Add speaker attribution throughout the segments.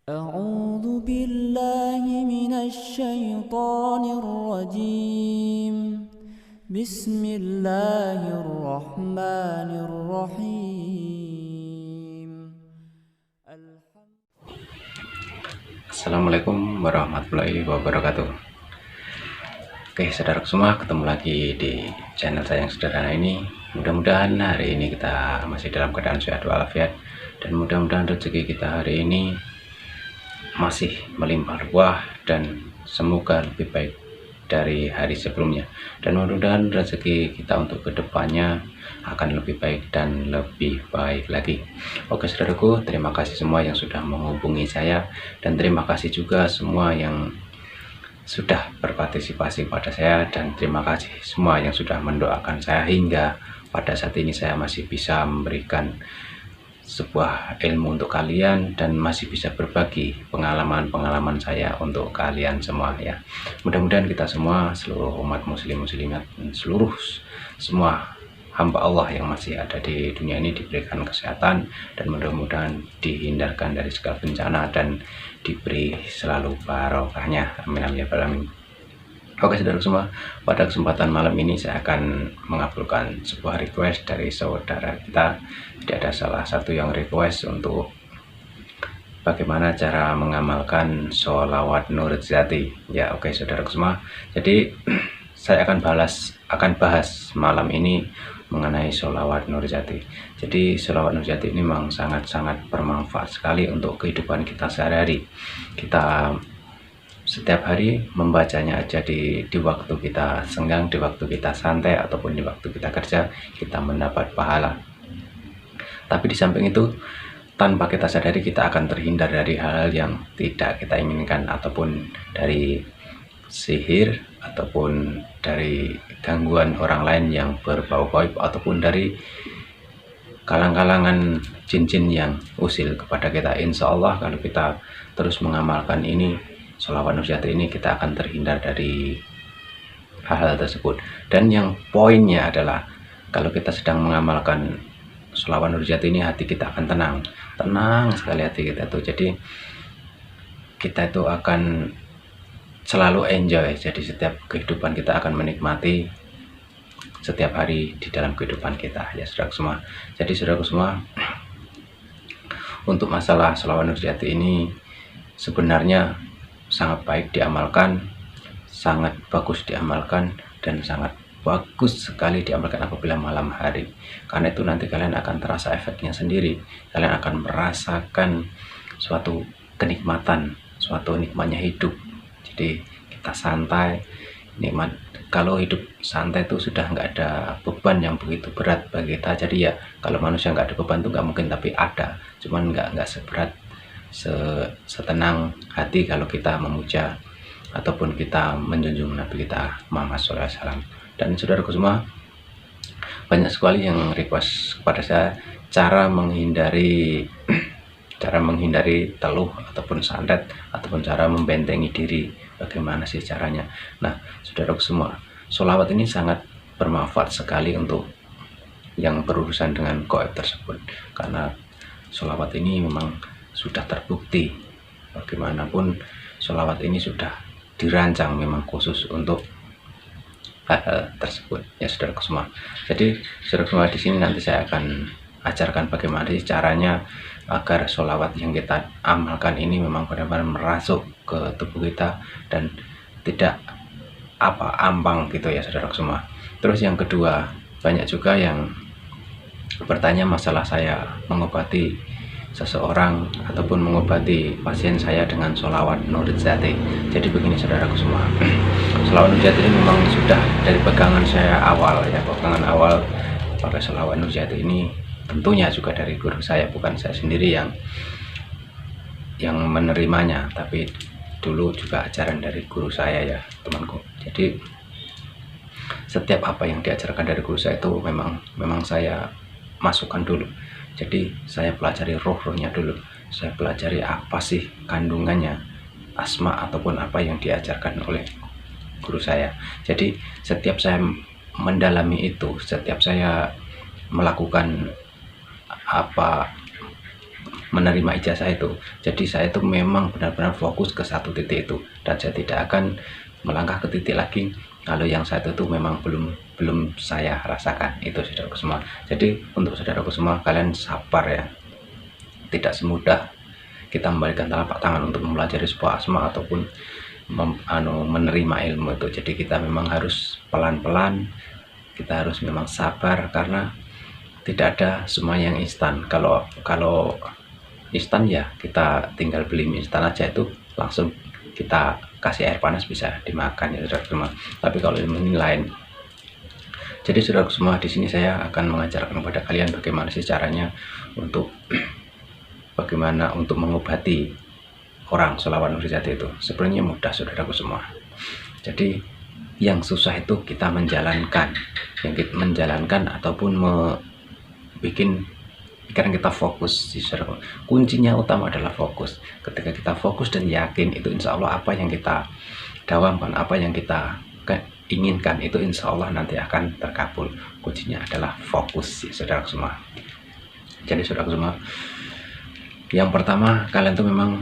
Speaker 1: أعوذ بالله من الشيطان الرجيم بسم الله الرحمن الرحيم
Speaker 2: Assalamualaikum warahmatullahi wabarakatuh. Oke, saudara semua, ketemu lagi di channel saya yang sederhana ini. Mudah-mudahan hari ini kita masih dalam keadaan sehat walafiat, dan mudah-mudahan rezeki kita hari ini masih melimpah ruah dan semoga lebih baik dari hari sebelumnya, dan mudah-mudahan rezeki kita untuk kedepannya akan lebih baik dan lebih baik lagi. Oke saudaraku, terima kasih semua yang sudah menghubungi saya, dan terima kasih juga semua yang sudah berpartisipasi pada saya, dan terima kasih semua yang sudah mendoakan saya hingga pada saat ini saya masih bisa memberikan sebuah ilmu untuk kalian dan masih bisa berbagi pengalaman-pengalaman saya untuk kalian semua ya. Mudah-mudahan kita semua, seluruh umat muslimat dan seluruh semua hamba Allah yang masih ada di dunia ini diberikan kesehatan, dan mudah-mudahan dihindarkan dari segala bencana dan diberi selalu barokahnya. Amin amin ya rabbal alamin. Oke saudara semua, pada kesempatan malam ini saya akan mengabulkan sebuah request dari saudara kita. Jadi ada salah satu yang request untuk bagaimana cara mengamalkan sholawat Nurzati. Ya oke saudara semua, jadi saya akan bahas malam ini mengenai sholawat Nurzati. Jadi sholawat Nurzati ini memang sangat-sangat bermanfaat sekali untuk kehidupan kita sehari-hari. Kita setiap hari membacanya aja di waktu kita senggang, di waktu kita santai, ataupun di waktu kita kerja, kita mendapat pahala. Tapi di samping itu, tanpa kita sadari kita akan terhindar dari hal-hal yang tidak kita inginkan, ataupun dari sihir, ataupun dari gangguan orang lain yang berbau gaib, ataupun dari kalang-kalangan jin-jin yang usil kepada kita. Insya Allah kalau kita terus mengamalkan ini, sholawat Nurzati ini, kita akan terhindar dari hal-hal tersebut. Dan yang poinnya adalah kalau kita sedang mengamalkan sholawat Nurzati ini, hati kita akan tenang sekali hati kita tuh. Jadi kita itu akan selalu enjoy. Jadi setiap kehidupan kita akan menikmati setiap hari di dalam kehidupan kita ya saudara semua. Jadi saudara semua, untuk masalah sholawat Nurzati ini sebenarnya sangat baik diamalkan, sangat bagus diamalkan, dan sangat bagus sekali diamalkan apabila malam hari. Karena itu nanti kalian akan terasa efeknya sendiri. Kalian akan merasakan suatu kenikmatan, suatu nikmatnya hidup. Jadi kita santai, nikmat. Kalau hidup santai itu sudah nggak ada beban yang begitu berat bagi kita. Jadi ya kalau manusia nggak ada beban itu nggak mungkin, tapi ada, cuman nggak seberat setenang hati kalau kita memuja ataupun kita menjunjung Nabi kita Muhammad SAW. Dan saudaraku semua, banyak sekali yang request kepada saya cara menghindari teluh ataupun santet, ataupun cara membentengi diri. Bagaimana sih caranya? Nah saudaraku semua, sholawat ini sangat bermanfaat sekali untuk yang berurusan dengan gaib tersebut, karena sholawat ini memang sudah terbukti. Bagaimanapun sholawat ini sudah dirancang memang khusus untuk hal tersebut ya saudaraku semua. Jadi saudaraku semua, di sini nanti saya akan ajarkan bagaimana sih caranya agar sholawat yang kita amalkan ini memang benar-benar merasuk ke tubuh kita dan tidak ambang gitu ya saudaraku semua. Terus yang kedua, banyak juga yang bertanya masalah saya mengobati seseorang ataupun mengobati pasien saya dengan sholawat Nurzati. Jadi begini saudaraku semua, sholawat Nurzati ini memang sudah dari pegangan saya awal ya, pegangan awal pakai sholawat Nurzati ini tentunya juga dari guru saya, bukan saya sendiri yang menerimanya, tapi dulu juga ajaran dari guru saya ya temanku. Jadi setiap apa yang diajarkan dari guru saya itu memang saya masukkan dulu. Jadi saya pelajari roh-rohnya dulu, saya pelajari apa sih kandungannya, asma ataupun apa yang diajarkan oleh guru saya. Jadi setiap saya mendalami itu, setiap saya melakukan apa menerima ijazah itu. Jadi saya itu memang benar-benar fokus ke satu titik itu, dan saya tidak akan melangkah ke titik lagi kalau yang satu itu memang belum saya rasakan. Itu saudaraku semua. Jadi untuk saudaraku semua, kalian sabar ya. Tidak semudah kita membalikan telapak tangan untuk mempelajari sebuah asma ataupun menerima ilmu itu. Jadi kita memang harus pelan-pelan, kita harus memang sabar, karena tidak ada semua yang instan. Kalau instan ya kita tinggal beli mie instan aja, itu langsung kita kasih air panas bisa dimakan ya saudara semua. Tapi kalau ini lain. Jadi saudara semua, di sini saya akan mengajarkan kepada kalian bagaimana sih caranya untuk mengobati orang sholawat Nurjati itu. Sebenarnya mudah saudaraku semua. Jadi yang susah itu kita menjalankan, ataupun bikin pikiran kita fokus. Kuncinya utama adalah fokus. Ketika kita fokus dan yakin, itu insya Allah apa yang kita dawamkan, apa yang kita inginkan, itu insya Allah nanti akan terkabul. Kuncinya adalah fokus, saudara semua. Jadi saudara semua, yang pertama, kalian tuh memang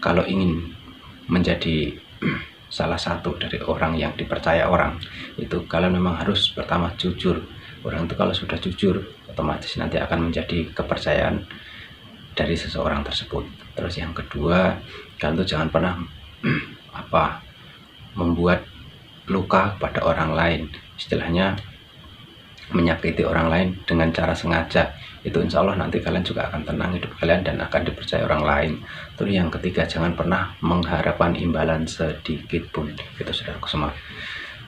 Speaker 2: kalau ingin menjadi salah satu dari orang yang dipercaya orang, itu kalian memang harus pertama jujur. Orang itu kalau sudah jujur, otomatis nanti akan menjadi kepercayaan dari seseorang tersebut. Terus yang kedua, kalian tuh jangan pernah membuat luka pada orang lain, istilahnya menyakiti orang lain dengan cara sengaja. Itu insya Allah nanti kalian juga akan tenang hidup kalian dan akan dipercaya orang lain. Terus yang ketiga, jangan pernah mengharapkan imbalan sedikit pun. Itu saudaraku semua.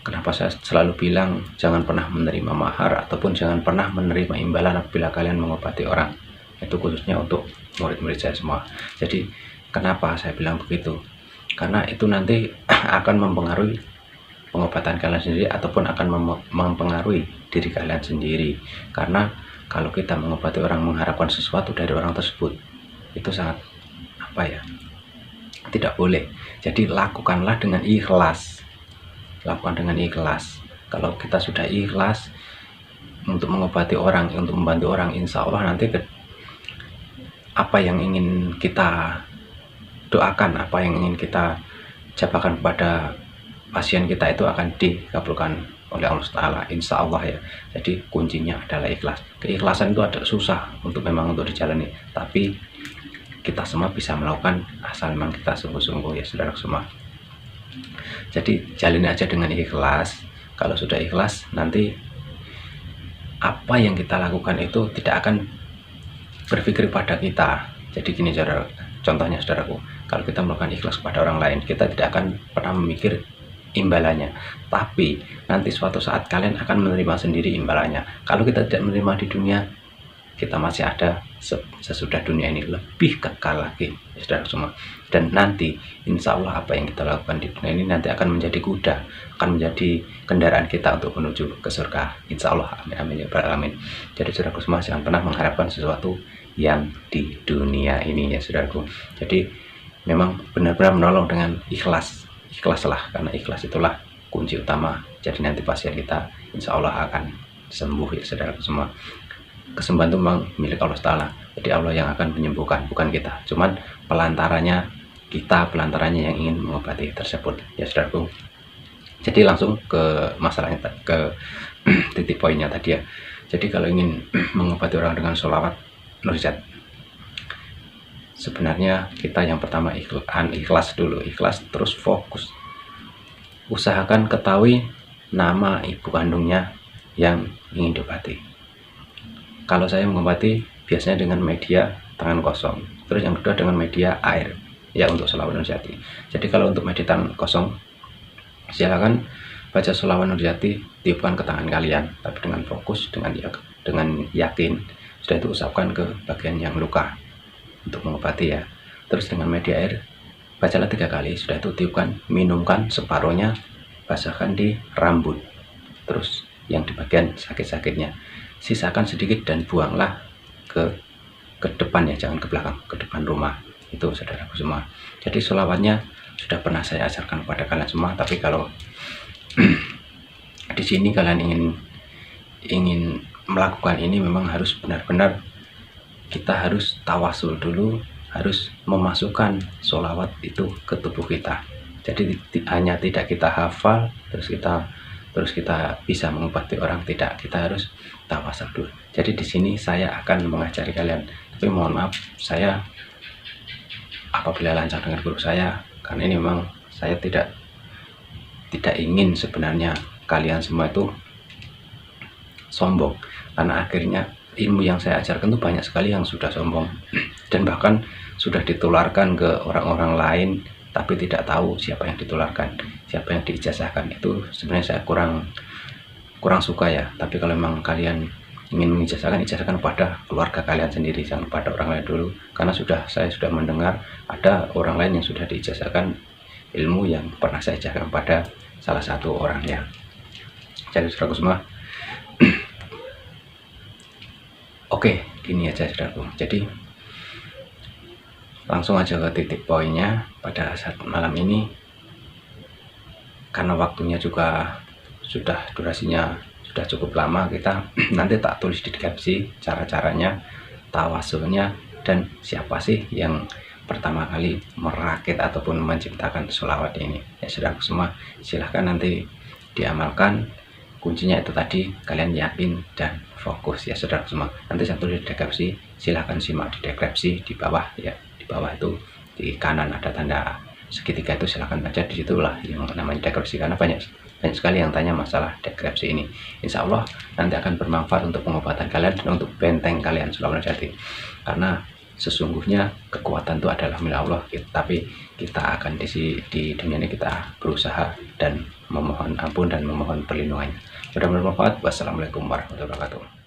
Speaker 2: Kenapa saya selalu bilang jangan pernah menerima mahar ataupun jangan pernah menerima imbalan apabila kalian mengobati orang? Itu khususnya untuk murid-murid saya semua. Jadi kenapa saya bilang begitu? Karena itu nanti akan mempengaruhi pengobatan kalian sendiri ataupun akan mempengaruhi diri kalian sendiri. Karena kalau kita mengobati orang mengharapkan sesuatu dari orang tersebut, itu sangat tidak boleh. Jadi lakukanlah dengan ikhlas. Kalau kita sudah ikhlas untuk mengobati orang, untuk membantu orang, insya Allah nanti apa yang ingin kita doakan, apa yang ingin kita jabakan kepada pasien kita, itu akan dikabulkan oleh Allah Ta'ala, insya Allah ya. Jadi kuncinya adalah ikhlas. Keikhlasan itu ada susah untuk dijalani, tapi kita semua bisa melakukan asal memang kita sungguh-sungguh ya saudara semua. Jadi jalani aja dengan ikhlas. Kalau sudah ikhlas, nanti apa yang kita lakukan itu tidak akan berpikir pada kita. Jadi gini saudara, contohnya saudaraku, kalau kita melakukan ikhlas kepada orang lain, kita tidak akan pernah memikir imbalannya, tapi nanti suatu saat kalian akan menerima sendiri imbalannya. Kalau kita tidak menerima di dunia, kita masih ada sesudah dunia ini lebih kekal lagi ya saudara semua. Dan nanti insya Allah apa yang kita lakukan di dunia ini nanti akan menjadi kuda, akan menjadi kendaraan kita untuk menuju ke surga, insya Allah. Amin amin ya rabbal alamin. Jadi saudaraku semua, jangan pernah mengharapkan sesuatu yang di dunia ini ya saudaraku. Jadi memang benar-benar menolong dengan ikhlaslah, karena ikhlas itulah kunci utama. Jadi nanti pasien kita insya Allah akan sembuh ya saudaraku semua. Kesembuhan itu memang milik Allah Ta'ala. Jadi Allah yang akan menyembuhkan, bukan kita. Cuman pelantarannya yang ingin mengobati tersebut ya saudaraku. Jadi langsung ke masalahnya, ke titik poinnya tadi ya. Jadi kalau ingin mengobati orang dengan sholawat Nurjat, sebenarnya kita yang pertama ikhlas dulu, ikhlas terus fokus. Usahakan ketahui nama ibu kandungnya yang ingin diobati. Kalau saya mengobati biasanya dengan media tangan kosong, terus yang kedua dengan media air ya untuk sholawat Nurjati. Jadi kalau untuk media tangan kosong, silakan baca sholawat Nurjati, tiupkan ke tangan kalian, tapi dengan fokus, dengan yakin. Sudah itu usapkan ke bagian yang luka untuk mengobati ya. Terus dengan media air bacalah 3 kali, sudah itu tiupkan, minumkan separohnya, basahkan di rambut, terus yang di bagian sakit-sakitnya, sisakan sedikit dan buanglah ke depan ya, jangan ke belakang, ke depan rumah. Itu saudaraku semua. Jadi sholawatnya sudah pernah saya ajarkan kepada kalian semua, tapi kalau di sini kalian ingin melakukan ini, memang harus benar-benar kita harus tawasul dulu, harus memasukkan sholawat itu ke tubuh kita. Jadi hanya tidak kita hafal terus kita bisa mengobati orang, tidak, kita harus tawasul dulu. Jadi di sini saya akan mengajari kalian, tapi mohon maaf saya apabila lancar dengan guru saya, karena ini memang saya tidak ingin sebenarnya kalian semua itu sombong, karena akhirnya ilmu yang saya ajarkan itu banyak sekali yang sudah sombong dan bahkan sudah ditularkan ke orang-orang lain tapi tidak tahu siapa yang ditularkan, siapa yang diijazahkan. Itu sebenarnya saya kurang suka ya. Tapi kalau memang kalian ingin mengijazahkan, ijazahkan pada keluarga kalian sendiri, jangan pada orang lain dulu, karena saya sudah mendengar ada orang lain yang sudah diijazahkan ilmu yang pernah saya ajarkan pada salah satu orangnya. Jadi saudaraku semua, oke, gini aja saudaraku. Jadi langsung aja ke titik poinnya pada saat malam ini, karena waktunya juga sudah durasinya sudah cukup lama. Kita nanti tak tulis di deskripsi cara-caranya, tawasulnya, dan siapa sih yang pertama kali merakit ataupun menciptakan sholawat ini. Ya saudaraku semua, silahkan nanti diamalkan. Kuncinya itu tadi, kalian yakin dan fokus ya saudara semua. Nanti saya tulis di deskripsi, silahkan simak di deskripsi di bawah ya. Di bawah itu di kanan ada tanda segitiga, itu silahkan baca, di situlah yang namanya deskripsi, karena banyak sekali yang tanya masalah deskripsi ini. Insya Allah nanti akan bermanfaat untuk pengobatan kalian dan untuk benteng kalian selalu jadi, karena sesungguhnya kekuatan itu adalah milik Allah, tapi kita akan di dunia ini kita berusaha dan memohon ampun dan memohon perlindungannya. Mudah-mudahan bermanfaat. Wassalamualaikum warahmatullahi wabarakatuh.